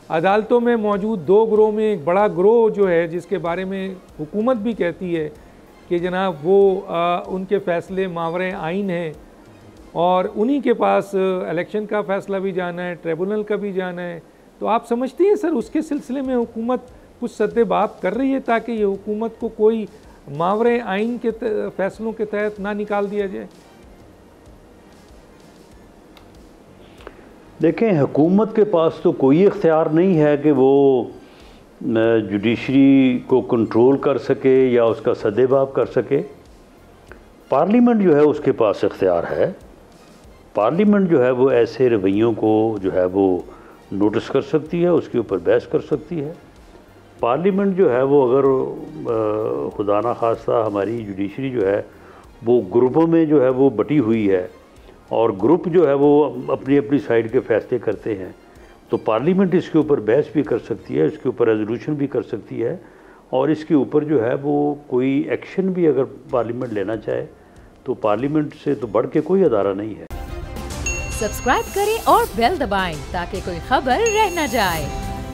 अदालतों में मौजूद दो ग्रोह में एक बड़ा ग्रोह जो है, जिसके बारे में हुकूमत भी कहती है कि जनाब वो उनके फ़ैसले मावरे आइन हैं और उन्हीं के पास इलेक्शन का फ़ैसला भी जाना है, ट्रिब्यूनल का भी जाना है, तो आप समझती हैं सर उसके सिलसिले में हुकूमत कुछ सद्देबाब कर रही है ताकि ये हुकूमत को कोई मावरे आइन के फ़ैसलों के तहत ना निकाल दिया जाए? देखें, हुकूमत के पास तो कोई इख्तियार नहीं है कि वो जुडिशरी को कंट्रोल कर सके या उसका सद्देबाब कर सके। पार्लियामेंट जो है उसके पास इख्तियार है। पार्लियामेंट जो है वो ऐसे रवैयों को जो है वो नोटिस कर सकती है, उसके ऊपर बहस कर सकती है। पार्लियामेंट जो है वो अगर खुदा ना खास्ता हमारी जुडिशरी जो है वो ग्रुपों में जो है वो बटी हुई है और ग्रुप जो है वो अपनी अपनी साइड के फैसले करते हैं, तो पार्लियामेंट इसके ऊपर बहस भी कर सकती है, इसके ऊपर रेजोल्यूशन भी कर सकती है और इसके ऊपर जो है वो कोई एक्शन भी अगर पार्लियामेंट लेना चाहे तो पार्लियामेंट से तो बढ़ के कोई अदारा नहीं है। सब्सक्राइब करें और बेल दबाएं ताकि कोई खबर रह न जाए।